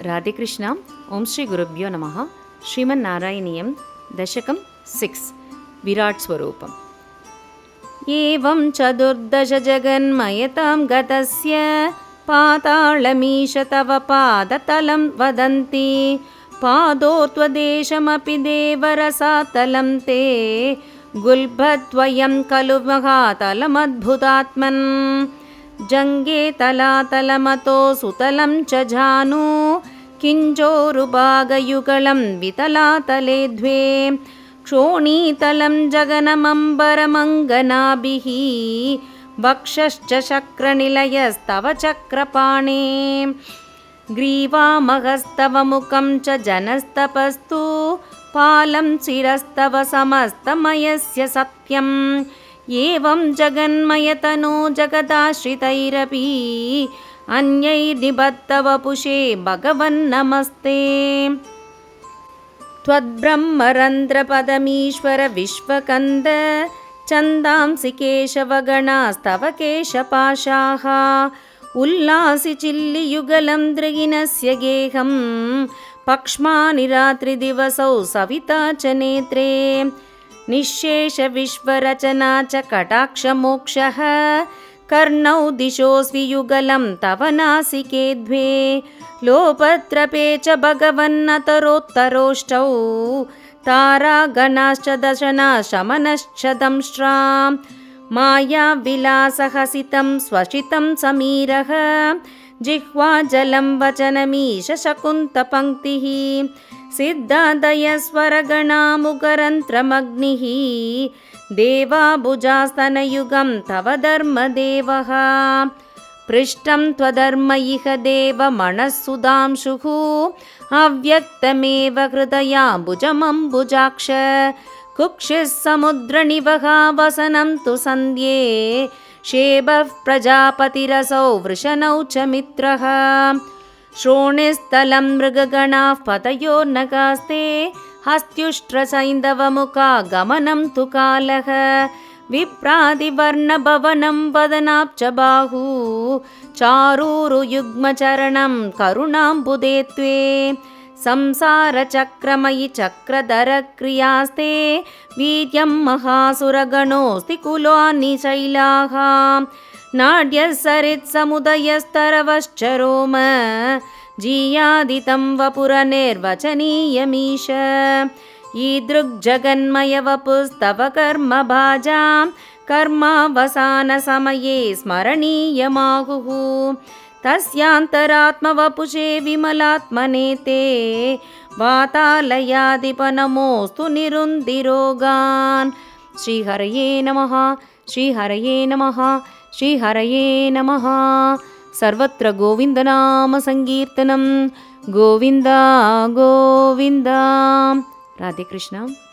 राधे कृष्णा. ओम श्री गुरुभ्यो नमः. श्रीमन्नारायणीयं दशकं 6 विराट् स्वरूपम्. एवं चतुर्दश जगन्मयतां गतस्य पातालमीश तव पादतलं वदन्ति पादोत्वदेशमपि देवरसातलं ते गुल्भद्वयं खलु महातलमद्भुतात्मन् जङ्गे तलातलमतो सुतलं च जानु किञ्जोरुभागयुगलं वितलातले द्वे क्षोणीतलं जगनमम्बरमङ्गनाभिः वक्षश्च शक्रनिलयस्तव चक्रपाणे ग्रीवामहस्तव मुखं च जनस्तपस्तु पालं शिरस्तव समस्तमयस्य सत्यम् एवं जगन्मयतनो जगदाश्रितैरपि अन्यैर्निबद्धव पुषे भगवन्नमस्ते त्वद्ब्रह्मरन्ध्रपदमीश्वर विश्वकन्द छन्दांसि केशवगणास्तव केशपाशाः उल्लासि चिल्लियुगलं दृगिनस्य गेहं पक्ष्मानि रात्रिदिवसौ सविता च नेत्रे निःशेष विश्वरचना च कटाक्षमोक्षः कर्णौ दिशोऽस्वि युगलं तव नासिके द्वे लोपत्रपे च भगवन्नतरोत्तरोष्टौ तारागणाश्च दशना शमनश्च दंष्ट्रां मायाविलासहसितं स्वशितं समीरः जिह्वाजलं वचनमीश शकुन्तपङ्क्तिः सिद्धादयस्वरगणामुगरन्त्रमग्निः देवाबुजास्तनयुगं तव धर्मदेवः पृष्ठं त्वधर्म इह देवमणःसुधांशुः अव्यक्तमेव हृदयाम्बुजमम्बुजाक्ष कुक्षिः समुद्रनिवहा वसनं तु सन्ध्ये शेबः प्रजापतिरसौ वृषणौ च मित्रः श्रोणिस्थलं मृगगणाः पतयो नगास्ते हस्त्युष्ट्रसैन्धवमुखा गमनं तु कालः विप्रादिवर्णभवनं वदनाब्ज बाहू चारूरुयुग्मचरणं करुणाम्बुदे त्वे संसारचक्रमयि चक्रधरक्रियास्ते वीर्यं महासुरगणोऽस्ति कुलानिशैलाः नाड्यः सरित्समुदयस्तरवश्च रोम जीयादितं वपुरनिर्वचनीयमीश ईदृग्जगन्मयवपुस्तव कर्मभाजां कर्मावसानसमये स्मरणीयमाहुः तस्यान्तरात्मवपुषे विमलात्मने ते वातालयाधिपनमोऽस्तु निरुन्दिरोगान्. श्रीहरये नमः. श्रीहरये नमः. श्रीहरये नमः. सर्वत्र गोविन्दनाम संकीर्तनं गोविन्द गोविन्द. राधे कृष्ण.